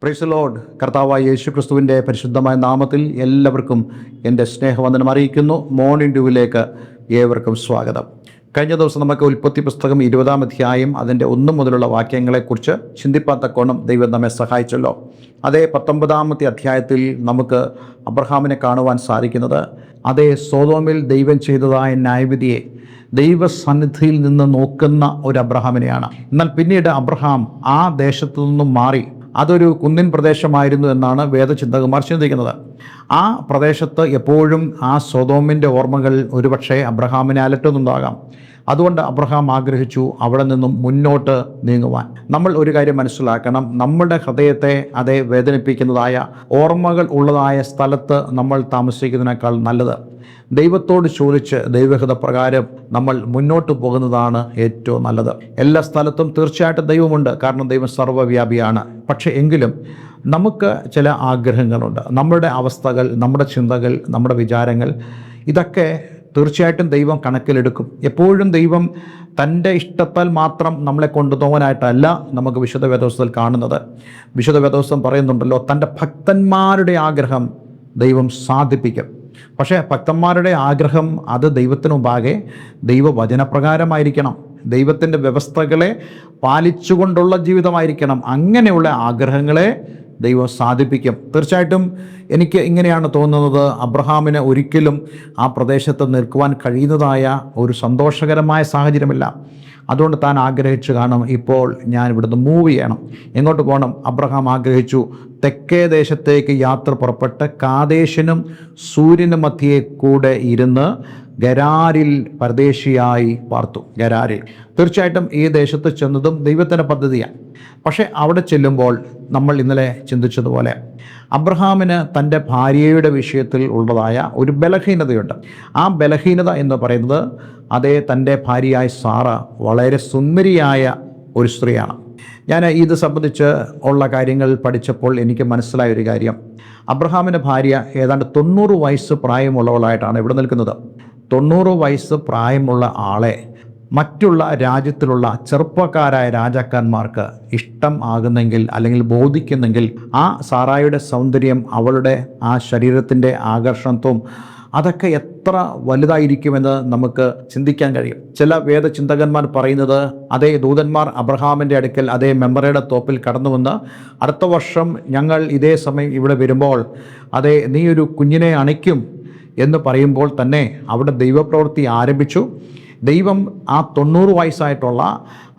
Praise the Lord. കർത്താവായ യേശു ക്രിസ്തുവിൻ്റെ പരിശുദ്ധമായ നാമത്തിൽ എല്ലാവർക്കും എൻ്റെ സ്നേഹവന്ദനം അറിയിക്കുന്നു. മോർണിംഗ് ഡ്യൂവിലേക്ക് ഏവർക്കും സ്വാഗതം. കഴിഞ്ഞ ദിവസം നമുക്ക് ഉൽപ്പത്തി പുസ്തകം 20-ാം അധ്യായം അതിൻ്റെ 1 മുതലുള്ള വാക്യങ്ങളെക്കുറിച്ച് ചിന്തിപ്പാൻ തക്കോണം ദൈവം നമ്മെ സഹായിച്ചല്ലോ. അതേ 19-ാമത്തെ അധ്യായത്തിൽ നമുക്ക് അബ്രഹാമിനെ കാണുവാൻ സാധിക്കുന്നത് അതേ സൊദോമിൽ ദൈവം ചെയ്തതായ ന്യായവിധിയെ ദൈവസന്നിധിയിൽ നിന്ന് നോക്കുന്ന ഒരു അബ്രഹാമിനെയാണ്. എന്നാൽ പിന്നീട് അബ്രഹാം ആ ദേശത്തു നിന്നും മാറി അതൊരു കുന്നിൻ പ്രദേശമായിരുന്നു എന്നാണ് വേദചിന്തകന്മാർ ചിന്തിക്കുന്നത്. ആ പ്രദേശത്ത് എപ്പോഴും ആ സൊദോമിൻ്റെ ഓർമ്മകൾ ഒരുപക്ഷെ അബ്രഹാമിനെ അലട്ടുന്നുണ്ടാകാം. അതുകൊണ്ട് അബ്രഹാം ആഗ്രഹിച്ചു അവിടെ നിന്നും മുന്നോട്ട് നീങ്ങുവാൻ. നമ്മൾ ഒരു കാര്യം മനസ്സിലാക്കണം, നമ്മുടെ ഹൃദയത്തെ അതേ വേദനിപ്പിക്കുന്നതായ ഓർമ്മകൾ ഉള്ളതായ സ്ഥലത്ത് നമ്മൾ താമസിക്കുന്നതിനേക്കാൾ നല്ലത് ദൈവത്തോട് ചോദിച്ച് ദൈവഹിത പ്രകാരം നമ്മൾ മുന്നോട്ട് പോകുന്നതാണ് ഏറ്റവും നല്ലത്. എല്ലാ സ്ഥലത്തും തീർച്ചയായിട്ടും ദൈവമുണ്ട്, കാരണം ദൈവം സർവ്വവ്യാപിയാണ്. പക്ഷേ എങ്കിലും നമുക്ക് ചില ആഗ്രഹങ്ങളുണ്ട്. നമ്മുടെ അവസ്ഥകൾ, നമ്മുടെ ചിന്തകൾ, നമ്മുടെ വിചാരങ്ങൾ, ഇതൊക്കെ തീർച്ചയായിട്ടും ദൈവം കണക്കിലെടുക്കും. എപ്പോഴും ദൈവം തൻ്റെ ഇഷ്ടത്താൽ മാത്രം നമ്മളെ കൊണ്ടുപോകാനായിട്ടല്ല നമുക്ക് വിശുദ്ധ വേദപുസ്തകത്തിൽ കാണുന്നത്. വിശുദ്ധ വേദപുസ്തകം പറയുന്നുണ്ടല്ലോ, തൻ്റെ ഭക്തന്മാരുടെ ആഗ്രഹം ദൈവം സാധിപ്പിക്കും. പക്ഷേ ഭക്തന്മാരുടെ ആഗ്രഹം അത് ദൈവത്തിന് മുമ്പാകെ ദൈവവചനപ്രകാരമായിരിക്കണം, ദൈവത്തിൻ്റെ വ്യവസ്ഥകളെ പാലിച്ചുകൊണ്ടുള്ള ജീവിതമായിരിക്കണം. അങ്ങനെയുള്ള ആഗ്രഹങ്ങളെ ദൈവം സാധിപ്പിക്കും. തീർച്ചയായിട്ടും എനിക്ക് ഇങ്ങനെയാണ് തോന്നുന്നത്, അബ്രഹാമിന് ഒരിക്കലും ആ പ്രദേശത്ത് നിൽക്കുവാൻ കഴിയുന്നതായ ഒരു സന്തോഷകരമായ സാഹചര്യമില്ല. അതുകൊണ്ട് താൻ ആഗ്രഹിച്ചു കാണും, ഇപ്പോൾ ഞാൻ ഇവിടുന്ന് മൂവ് ചെയ്യണം. എങ്ങോട്ട് പോകണം? അബ്രഹാം ആഗ്രഹിച്ചു തെക്കേ ദേശത്തേക്ക് യാത്ര പുറപ്പെട്ട് കാദേശിനും സൂര്യനും മധ്യേ കൂടെ ഇരുന്ന് ഗരാരിൽ പരദേശിയായി പാർത്തു. ഗരാരിൽ തീർച്ചയായിട്ടും ഈ ദേശത്ത് ചെന്നതും ദൈവത്തിൻ്റെ പദ്ധതിയാണ്. പക്ഷേ അവിടെ ചെല്ലുമ്പോൾ നമ്മൾ ഇന്നലെ ചിന്തിച്ചതുപോലെ അബ്രഹാമിന് തൻ്റെ ഭാര്യയുടെ വിഷയത്തിൽ ഉള്ളതായ ഒരു ബലഹീനതയുണ്ട്. ആ ബലഹീനത എന്ന് പറയുന്നത് അതേ തൻ്റെ ഭാര്യയായ സാറ വളരെ സുന്ദരിയായ ഒരു സ്ത്രീയാണ്. ഞാൻ ഇത് സംബന്ധിച്ച് ഉള്ള കാര്യങ്ങൾ പഠിച്ചപ്പോൾ എനിക്ക് മനസ്സിലായ ഒരു കാര്യം, അബ്രഹാമിൻ്റെ ഭാര്യ ഏതാണ്ട് 90 വയസ്സ് പ്രായമുള്ളവളായിട്ടാണ് ഇവിടെ നിൽക്കുന്നത്. 90 വയസ്സ് പ്രായമുള്ള ആളെ മറ്റുള്ള രാജ്യത്തിലുള്ള ചെറുപ്പക്കാരായ രാജാക്കന്മാർക്ക് ഇഷ്ടം ആകുന്നെങ്കിൽ അല്ലെങ്കിൽ ബോധിക്കുന്നെങ്കിൽ ആ സാറായുടെ സൗന്ദര്യം, അവളുടെ ആ ശരീരത്തിൻ്റെ ആകർഷണത്വം, അതൊക്കെ എത്ര വലുതായിരിക്കുമെന്ന് നമുക്ക് ചിന്തിക്കാൻ കഴിയും. ചില വേദചിന്തകന്മാർ പറയുന്നത് അതേ ദൂതന്മാർ അബ്രഹാമിൻ്റെ അടുക്കൽ അതേ മെമ്പറയുടെ തോപ്പിൽ കടന്നു വന്ന് അടുത്ത വർഷം ഞങ്ങൾ ഇതേ സമയം ഇവിടെ വരുമ്പോൾ അതേ നീ ഒരു കുഞ്ഞിനെ അണയ്ക്കും എന്ന് പറയുമ്പോൾ തന്നെ അവിടെ ദൈവപ്രവൃത്തി ആരംഭിച്ചു. ദൈവം ആ 90 വയസ്സായിട്ടുള്ള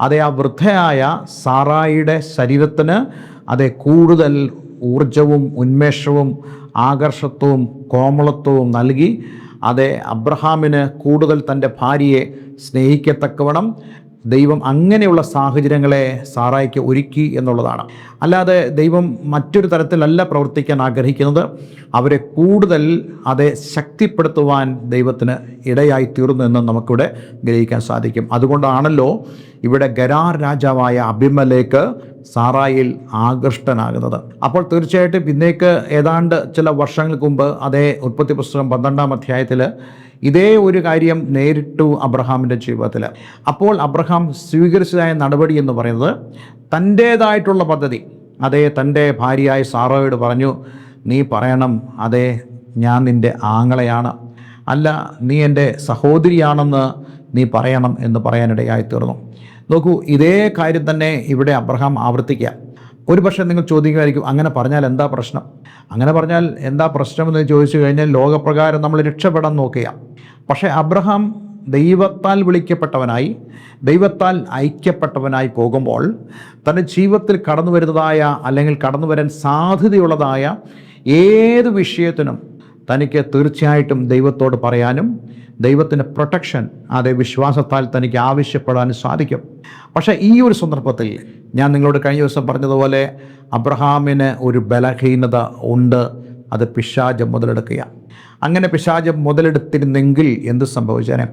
അതേ ആ വൃദ്ധയായ സാറായിയുടെ ശരീരത്തിന് അതേ കൂടുതൽ ഊർജവും ഉന്മേഷവും ആകർഷത്വവും കോമളത്വവും നൽകി അതേ അബ്രഹാമിന് കൂടുതൽ തൻ്റെ ഭാര്യയെ സ്നേഹിക്കത്തക്കവണ്ണം ദൈവം അങ്ങനെയുള്ള സാഹചര്യങ്ങളെ സാറായിക്ക് ഒരുക്കി എന്നുള്ളതാണ്. അല്ലാതെ ദൈവം മറ്റൊരു തരത്തിലല്ല പ്രവർത്തിക്കാൻ ആഗ്രഹിക്കുന്നത്. അവരെ കൂടുതൽ അതേ ശക്തിപ്പെടുത്തുവാൻ ദൈവത്തിന് ഇടയായി തീർന്നു എന്ന് നമുക്കിവിടെ ഗ്രഹിക്കാൻ സാധിക്കും. അതുകൊണ്ടാണല്ലോ ഇവിടെ ഗരാർ രാജാവായ അബിമലേക്ക് സാറായിൽ ആകൃഷ്ടനാകുന്നത്. അപ്പോൾ തീർച്ചയായിട്ടും ഇന്നേക്ക് ഏതാണ്ട് ചില വർഷങ്ങൾക്ക് മുമ്പ് അതേ ഉൽപ്പത്തി പുസ്തകം 12-ാം അധ്യായത്തിൽ ഇതേ ഒരു കാര്യം നേരിട്ടു അബ്രഹാമിൻ്റെ ജീവിതത്തിൽ. അപ്പോൾ അബ്രഹാം സ്വീകരിച്ചതായ നടപടി എന്ന് പറയുന്നത് തൻ്റേതായിട്ടുള്ള പദ്ധതി. അതേ തൻ്റെ ഭാര്യയായ സാറയോട് പറഞ്ഞു, നീ പറയണം അതേ ഞാൻ നിൻ്റെ ആങ്ങളയാണ്, അല്ല നീ എൻ്റെ സഹോദരിയാണെന്ന് നീ പറയണം എന്ന് പറയാനിടയായി തീർന്നു. നോക്കൂ, ഇതേ കാര്യം തന്നെ ഇവിടെ അബ്രഹാം ആവർത്തിക്കുക. ഒരു പക്ഷേ നിങ്ങൾ ചോദിക്കുമായിരിക്കും, അങ്ങനെ പറഞ്ഞാൽ എന്താ പ്രശ്നം? അങ്ങനെ പറഞ്ഞാൽ എന്താ പ്രശ്നമെന്ന് ചോദിച്ചു കഴിഞ്ഞാൽ ലോകപ്രകാരം നമ്മൾ രക്ഷപ്പെടാൻ നോക്കുക. പക്ഷേ അബ്രഹാം ദൈവത്താൽ വിളിക്കപ്പെട്ടവനായി, ദൈവത്താൽ ഐക്യപ്പെട്ടവനായി പോകുമ്പോൾ തൻ്റെ ജീവിതത്തിൽ കടന്നു വരുന്നതായ അല്ലെങ്കിൽ കടന്നു വരാൻ സാധ്യതയുള്ളതായ ഏത് വിഷയത്തിനും തനിക്ക് തീർച്ചയായിട്ടും ദൈവത്തോട് പറയാനും ദൈവത്തിൻ്റെ പ്രൊട്ടക്ഷൻ അതേ വിശ്വാസത്താൽ തനിക്ക് ആവശ്യപ്പെടാനും സാധിക്കും. പക്ഷേ ഈ ഒരു സന്ദർഭത്തിൽ ഞാൻ നിങ്ങളോട് കഴിഞ്ഞ ദിവസം പറഞ്ഞതുപോലെ അബ്രഹാമിന് ഒരു ബലഹീനത ഉണ്ട്, അത് പിശാച് മുതലെടുക്കുക. അങ്ങനെ പിശാച് മുതലെടുത്തിരുന്നെങ്കിൽ എന്ത് സംഭവിച്ചേനെ?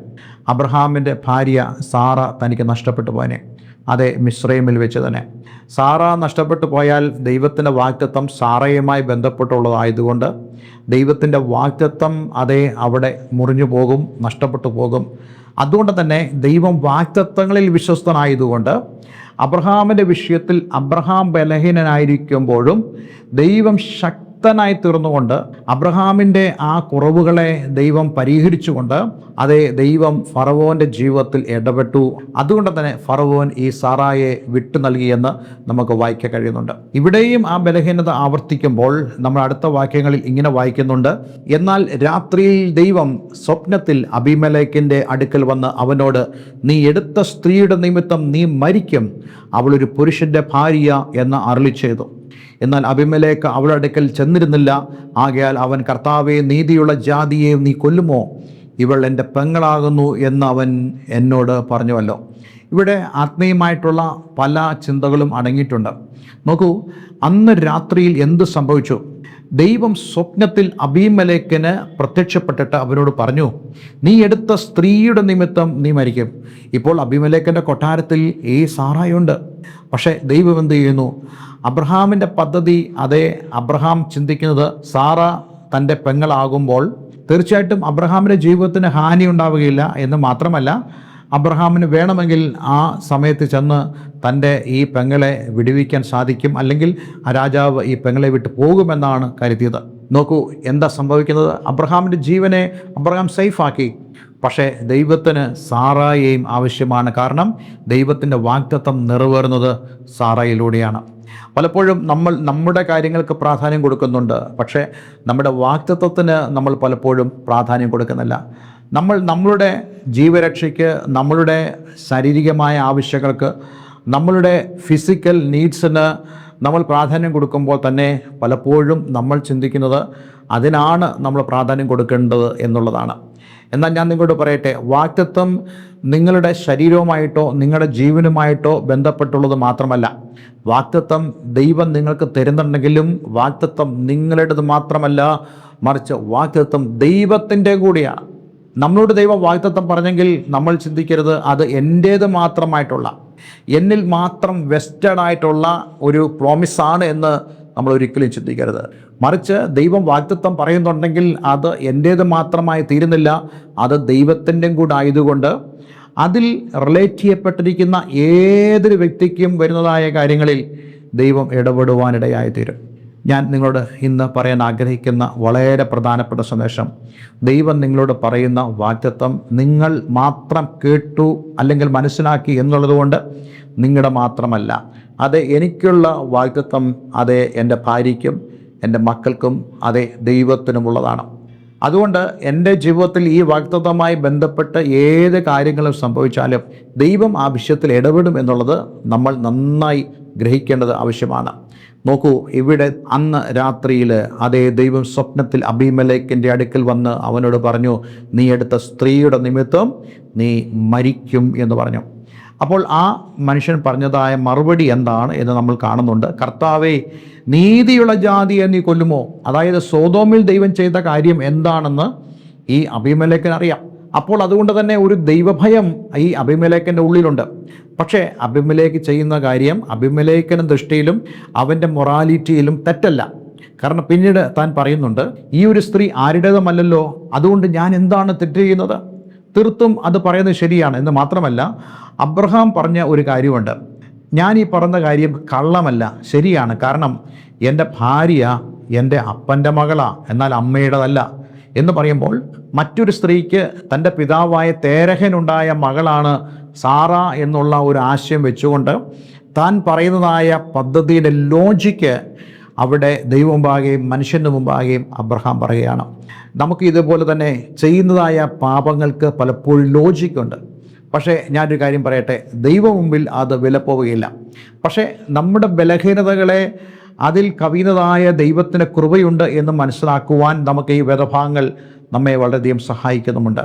അബ്രഹാമിൻ്റെ ഭാര്യ സാറ തനിക്ക് നഷ്ടപ്പെട്ടു പോയനെ. അതെ, മിസ്രൈമിൽ വെച്ച് തന്നെ. സാറ നഷ്ടപ്പെട്ടു പോയാൽ ദൈവത്തിൻ്റെ വാഗ്ദത്തം സാറയുമായി ബന്ധപ്പെട്ടുള്ളതായതുകൊണ്ട് ദൈവത്തിൻ്റെ വാഗ്ദത്തം അതേ അവിടെ മുറിഞ്ഞു പോകും, നഷ്ടപ്പെട്ടു പോകും. അതുകൊണ്ട് തന്നെ ദൈവം വാഗ്ദത്തങ്ങളിൽ വിശ്വസ്തനായതുകൊണ്ട് അബ്രഹാമിൻ്റെ വിഷയത്തിൽ അബ്രഹാം ബലഹീനനായിരിക്കുമ്പോഴും ദൈവം ശക്തനായി തീർന്നുകൊണ്ട് അബ്രഹാമിൻ്റെ ആ കുറവുകളെ ദൈവം പരിഹരിച്ചുകൊണ്ട് അതേ ദൈവം ഫറവോൻ്റെ ജീവിതത്തിൽ ഇടപെട്ടു. അതുകൊണ്ട് തന്നെ ഫറവോൻ ഈ സാറായെ വിട്ടു നൽകിയെന്ന് നമുക്ക് വായിക്കാൻ കഴിയുന്നുണ്ട്. ഇവിടെയും ആ ബലഹീനത ആവർത്തിക്കുമ്പോൾ നമ്മൾ അടുത്ത വാക്യങ്ങളിൽ ഇങ്ങനെ വായിക്കുന്നുണ്ട്: എന്നാൽ രാത്രിയിൽ ദൈവം സ്വപ്നത്തിൽ അബീമേലെക്കിൻ്റെ അടുക്കൽ വന്ന് അവനോട്, നീ എടുത്ത സ്ത്രീയുടെ നിമിത്തം നീ മരിക്കും, അവളൊരു പുരുഷൻ്റെ ഭാര്യ എന്ന് അരുളി ചെയ്തു. എന്നാൽ അബീമേലെക്ക് അവളുടെ അടുക്കൽ ചെന്നിരുന്നില്ല. ആകയാൽ അവൻ, കർത്താവേ, നീതിയുള്ള ജാതിയെ നീ കൊല്ലുമോ? ഇവൾ എൻ്റെ പെങ്ങളാകുന്നു എന്ന് അവൻ എന്നോട് പറഞ്ഞുവല്ലോ. ഇവിടെ ആത്മീയമായിട്ടുള്ള പല ചിന്തകളും അടങ്ങിയിട്ടുണ്ട്. നോക്കൂ, അന്ന് രാത്രിയിൽ എന്ത് സംഭവിച്ചു? ദൈവം സ്വപ്നത്തിൽ അബീമേലെക്കിന് പ്രത്യക്ഷപ്പെട്ടിട്ട് അവനോട് പറഞ്ഞു, നീ എടുത്ത സ്ത്രീയുടെ നിമിത്തം നീ മരിക്കും. ഇപ്പോൾ അബീമേലെക്കിൻ്റെ കൊട്ടാരത്തിൽ ഈ സാറായുണ്ട്. പക്ഷേ ദൈവം എന്ത് ചെയ്യുന്നു? അബ്രഹാമിൻ്റെ പദ്ധതി, അതേ അബ്രഹാം ചിന്തിക്കുന്നത് സാറ തൻ്റെ പെങ്ങളാകുമ്പോൾ തീർച്ചയായിട്ടും അബ്രഹാമിൻ്റെ ജീവിതത്തിന് ഹാനി ഉണ്ടാവുകയില്ല എന്ന് മാത്രമല്ല, അബ്രഹാമിന് വേണമെങ്കിൽ ആ സമയത്ത് ചെന്ന് തൻ്റെ ഈ പെങ്ങളെ വിടുവിക്കാൻ സാധിക്കും, അല്ലെങ്കിൽ ആ രാജാവ് ഈ പെങ്ങളെ വിട്ട് പോകുമെന്നാണ് കരുതിയത്. നോക്കൂ എന്താ സംഭവിക്കുന്നത്. അബ്രഹാമിൻ്റെ ജീവനെ അബ്രഹാം സേഫാക്കി. പക്ഷേ ദൈവത്തിന് സാറായെയും ആവശ്യമാണ്. കാരണം ദൈവത്തിൻ്റെ വാഗ്ദത്തം നിറവേറുന്നത് സാറയിലൂടെയാണ്. പലപ്പോഴും നമ്മൾ നമ്മുടെ കാര്യങ്ങൾക്ക് പ്രാധാന്യം കൊടുക്കുന്നുണ്ട്, പക്ഷേ നമ്മുടെ വാഗ്ദത്തത്തിന് നമ്മൾ പലപ്പോഴും പ്രാധാന്യം കൊടുക്കുന്നില്ല. നമ്മളുടെ ജീവരക്ഷയ്ക്ക്, നമ്മളുടെ ശാരീരികമായ ആവശ്യങ്ങൾക്ക്, നമ്മളുടെ ഫിസിക്കൽ നീഡ്സിന് നമ്മൾ പ്രാധാന്യം കൊടുക്കുമ്പോൾ തന്നെ പലപ്പോഴും നമ്മൾ ചിന്തിക്കുന്നത് അതിനാണ് നമ്മൾ പ്രാധാന്യം കൊടുക്കേണ്ടത് എന്നുള്ളതാണ്. എന്നാൽ ഞാൻ നിങ്ങളോട് പറയട്ടെ, വാഗ്ദത്തം നിങ്ങളുടെ ശരീരവുമായിട്ടോ നിങ്ങളുടെ ജീവനുമായിട്ടോ ബന്ധപ്പെട്ടുള്ളത് മാത്രമല്ല. വാഗ്ദത്തം ദൈവം നിങ്ങൾക്ക് തരുന്നുണ്ടെങ്കിലും വാഗ്ദത്തം നിങ്ങളുടേത് മാത്രമല്ല, മറിച്ച് വാഗ്ദത്തം ദൈവത്തിൻ്റെ കൂടിയാണ്. നമ്മളോട് ദൈവം വാഗ്ദത്തം പറഞ്ഞെങ്കിൽ നമ്മൾ ചിന്തിക്കരുത് അത് എൻ്റേത് മാത്രമായിട്ടുള്ള, എന്നിൽ മാത്രം വെസ്റ്റഡ് ആയിട്ടുള്ള ഒരു പ്രോമിസാണ് എന്ന് നമ്മൾ ഒരിക്കലും ചിന്തിക്കരുത്. മറിച്ച് ദൈവം വാഗ്ദത്തം പറയുന്നുണ്ടെങ്കിൽ അത് എൻ്റേത് മാത്രമായി തീരുന്നില്ല, അത് ദൈവത്തിൻ്റെ കൂടെ ആയതുകൊണ്ട് അതിൽ റിലേറ്റ് ചെയ്യപ്പെട്ടിരിക്കുന്ന ഏതൊരു വ്യക്തിക്കും വരുന്നതായ കാര്യങ്ങളിൽ ദൈവം ഇടപെടുവാനിടയായി തീരും. ഞാൻ നിങ്ങളോട് ഇന്ന് പറയാൻ ആഗ്രഹിക്കുന്ന വളരെ പ്രധാനപ്പെട്ട സന്ദേശം, ദൈവം നിങ്ങളോട് പറയുന്ന വാഗ്ദത്തം നിങ്ങൾ മാത്രം കേട്ടു അല്ലെങ്കിൽ മനസ്സിലാക്കി എന്നുള്ളതുകൊണ്ട് നിങ്ങളുടെ മാത്രമല്ല, അത് എനിക്കുള്ള വാഗ്ദത്തം, അത് എൻ്റെ ഭാര്യയ്ക്കും എൻ്റെ മക്കൾക്കും, അതെ ദൈവത്തിനുമുള്ളതാണ്. അതുകൊണ്ട് എൻ്റെ ജീവിതത്തിൽ ഈ വാഗ്ദത്തവുമായി ബന്ധപ്പെട്ട് ഏത് കാര്യങ്ങളും സംഭവിച്ചാലും ദൈവം ആ വിഷയത്തിൽ ഇടപെടും എന്നുള്ളത് നമ്മൾ നന്നായി ഗ്രഹിക്കേണ്ടത് ആവശ്യമാണ്. നോക്കൂ, ഇവിടെ അന്ന് രാത്രിയിൽ അതേ ദൈവം സ്വപ്നത്തിൽ അബീമേലെക്കിൻ്റെ അടുക്കൽ വന്ന് അവനോട് പറഞ്ഞു, നീ എടുത്ത സ്ത്രീയുടെ നിമിത്തം നീ മരിക്കും എന്ന് പറഞ്ഞു. അപ്പോൾ ആ മനുഷ്യൻ പറഞ്ഞതായ മറുപടി എന്താണ് എന്ന് നമ്മൾ കാണുന്നുണ്ട്. കർത്താവേ, നീതിയുള്ള ജാതിയെ നീ കൊല്ലുമോ? അതായത് സോദോമിൽ ദൈവം ചെയ്ത കാര്യം എന്താണെന്ന് ഈ അബീമേലെക്കിന് അറിയാം. അപ്പോൾ അതുകൊണ്ട് തന്നെ ഒരു ദൈവഭയം ഈ അബീമേലെക്കിൻ്റെ ഉള്ളിലുണ്ട്. പക്ഷേ അബീമേലെക്ക് ചെയ്യുന്ന കാര്യം അബീമേലെക്കിൻ്റെ ദൃഷ്ടിയിലും അവൻ്റെ മൊറാലിറ്റിയിലും തെറ്റല്ല. കാരണം പിന്നീട് താൻ പറയുന്നുണ്ട്, ഈ ഒരു സ്ത്രീ ആരുടേതുമല്ലല്ലോ, അതുകൊണ്ട് ഞാൻ എന്താണ് തെറ്റ് ചെയ്യുന്നത്? തീർത്തും അത് പറയുന്നത് ശരിയാണ് എന്ന് മാത്രമല്ല, അബ്രഹാം പറഞ്ഞ ഒരു കാര്യമുണ്ട്, ഞാൻ ഈ പറഞ്ഞ കാര്യം കള്ളമല്ല, ശരിയാണ്. കാരണം എൻ്റെ ഭാര്യ എൻ്റെ അപ്പൻ്റെ മകളാണ്, എന്നാൽ അമ്മയുടേതല്ല എന്ന് പറയുമ്പോൾ മറ്റൊരു സ്ത്രീക്ക് തൻ്റെ പിതാവായ തേരഹനുണ്ടായ മകളാണ് സാറ എന്നുള്ള ഒരു ആശയം വെച്ചുകൊണ്ട് താൻ പറയുന്നതായ പദ്ധതിയുടെ ലോജിക്ക് അവിടെ ദൈവം മുമ്പാകെയും മനുഷ്യൻ്റെ മുമ്പാകെയും അബ്രഹാം പറയുകയാണ്. നമുക്ക് ഇതുപോലെ തന്നെ ചെയ്യുന്നതായ പാപങ്ങൾക്ക് പലപ്പോഴും ലോജിക്കുണ്ട്. പക്ഷേ ഞാനൊരു കാര്യം പറയട്ടെ, ദൈവം മുമ്പിൽ അത് വിലപ്പോവുകയില്ല. പക്ഷേ നമ്മുടെ ബലഹീനതകളെ അതിൽ കവിയുന്നതായ ദൈവത്തിന് കൃപയുണ്ട് എന്ന് മനസ്സിലാക്കുവാൻ നമുക്ക് ഈ വേദഭാഗങ്ങൾ നമ്മെ വളരെയധികം സഹായിക്കുന്നുമുണ്ട്.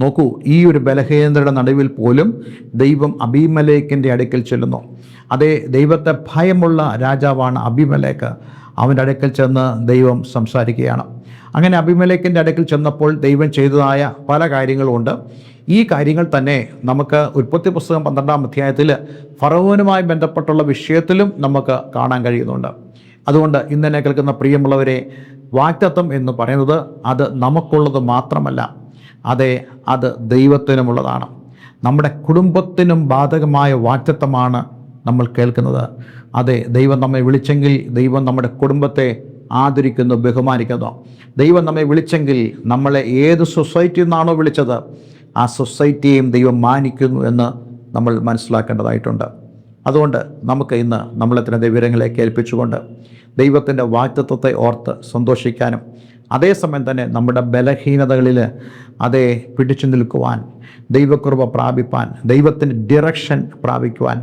നോക്കൂ, ഈ ഒരു ബലഹീനതയുടെ നടുവിൽ പോലും ദൈവം അബീമേലെക്കിൻ്റെ അടുക്കൽ ചെല്ലുന്നു. അതേ ദൈവത്തെ ഭയമുള്ള രാജാവാണ് അബീമേലെക്ക്. അവൻ്റെ അടുക്കൽ ചെന്ന് ദൈവം സംസാരിക്കുകയാണ്. അങ്ങനെ അബീമേലെക്കിൻ്റെ അടുക്കൽ ചെന്നപ്പോൾ ദൈവം ചെയ്തതായ പല കാര്യങ്ങളുമുണ്ട്. ഈ കാര്യങ്ങൾ തന്നെ നമുക്ക് ഉൽപ്പത്തി പുസ്തകം 12-ാം അധ്യായത്തിൽ ഫറവോനുമായി ബന്ധപ്പെട്ടുള്ള വിഷയത്തിലും നമുക്ക് കാണാൻ കഴിയുന്നുണ്ട്. അതുകൊണ്ട് ഇന്നെന്നെ കേൾക്കുന്ന പ്രിയമുള്ളവരെ, വാഗ്ദത്തം എന്ന് പറയുന്നത് അത് നമുക്കുള്ളത് മാത്രമല്ല, അത് ദൈവത്തിനുമുള്ളതാണ്. നമ്മുടെ കുടുംബത്തിനും ബാധകമായ വാഗ്ദത്തമാണ് നമ്മൾ കേൾക്കുന്നത്. ദൈവം നമ്മെ വിളിച്ചെങ്കിൽ ദൈവം നമ്മുടെ കുടുംബത്തെ ആദരിക്കുന്നു, ബഹുമാനിക്കുന്നു. ദൈവം നമ്മെ വിളിച്ചെങ്കിൽ നമ്മളെ ഏത് സൊസൈറ്റിയിൽ നിന്നാണോ വിളിച്ചത് ആ സൊസൈറ്റിയെയും ദൈവം മാനിക്കുന്നു എന്ന് നമ്മൾ മനസ്സിലാക്കേണ്ടതായിട്ടുണ്ട്. അതുകൊണ്ട് നമുക്ക് ഇന്ന് നമ്മളെ തന്നെ വിവരങ്ങളെ കേൾപ്പിച്ചുകൊണ്ട് ദൈവത്തിൻ്റെ വാഗ്ദത്തത്തെ ഓർത്ത് സന്തോഷിക്കാനും അതേസമയം തന്നെ നമ്മുടെ ബലഹീനതകളിൽ പിടിച്ചു നിൽക്കുവാൻ, ദൈവകൃപ പ്രാപിപ്പാൻ, ദൈവത്തിൻ്റെ ഡിറക്ഷൻ പ്രാപിക്കുവാൻ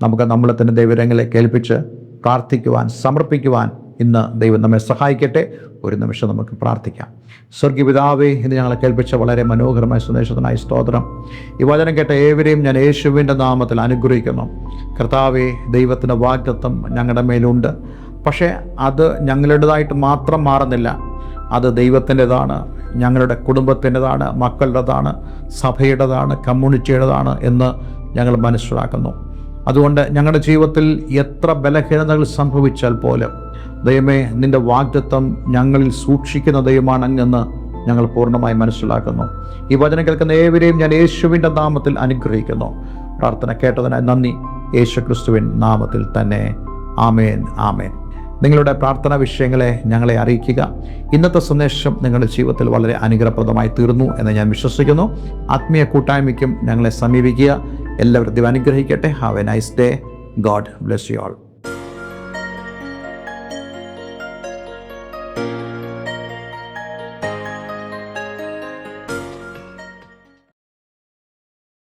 നമുക്ക് നമ്മളെ തന്നെ ദൈവരങ്ങളെ കേൾപ്പിച്ച് പ്രാർത്ഥിക്കുവാൻ, സമർപ്പിക്കുവാൻ ഇന്ന് ദൈവം നമ്മെ സഹായിക്കട്ടെ. ഒരു നിമിഷം നമുക്ക് പ്രാർത്ഥിക്കാം. സ്വർഗീയ പിതാവേ, ഇന്ന് ഞങ്ങളെ കേൾപ്പിച്ച വളരെ മനോഹരമായ സന്ദേശത്തിനായി സ്തോത്രം. ഈ വചനം കേട്ട ഏവരെയും ഞാൻ യേശുവിൻ്റെ നാമത്തിൽ അനുഗ്രഹിക്കുന്നു. കർത്താവേ, ദൈവത്തിൻ്റെ വാഗ്ദത്തം ഞങ്ങളുടെ മേലുണ്ട്. പക്ഷേ അത് ഞങ്ങളുടേതായിട്ട് മാത്രം മാറുന്നില്ല. അത് ദൈവത്തിൻ്റെതാണ്, ഞങ്ങളുടെ കുടുംബത്തിൻ്റെതാണ്, മക്കളുടേതാണ്, സഭയുടേതാണ്, കമ്മ്യൂണിറ്റിയുടേതാണ് എന്ന് ഞങ്ങൾ മനസ്സിലാക്കുന്നു. അതുകൊണ്ട് ഞങ്ങളുടെ ജീവിതത്തിൽ എത്ര ബലഹീനതകൾ സംഭവിച്ചാൽ പോലും ദൈവമേ, നിൻ്റെ വാഗ്ദത്തം ഞങ്ങളിൽ സൂക്ഷിക്കുന്ന ദൈവമാണെന്ന് ഞങ്ങൾ പൂർണ്ണമായി മനസ്സിലാക്കുന്നു. ഈ വചനം കേൾക്കുന്ന ഏവരെയും ഞാൻ യേശുവിൻ്റെ നാമത്തിൽ അനുഗ്രഹിക്കുന്നു. പ്രാർത്ഥന കേട്ടതിനായി നന്ദി. യേശു ക്രിസ്തുവിൻ നാമത്തിൽ തന്നെ. ആമേൻ, ആമേൻ. നിങ്ങളുടെ പ്രാർത്ഥനാ വിഷയങ്ങളെ ഞങ്ങളെ അറിയിക്കുക. ഇന്നത്തെ സന്ദേശം നിങ്ങളുടെ ജീവിതത്തിൽ വളരെ അനുഗ്രഹപ്രദമായി തീർന്നു എന്ന് ഞാൻ വിശ്വസിക്കുന്നു. ആത്മീയ കൂട്ടായ്മയ്ക്കും ഞങ്ങളെ സമീപിക്കുക. എല്ലാവരും ദൈവം അനുഗ്രഹിക്കട്ടെ. Have A nice day. God bless you all.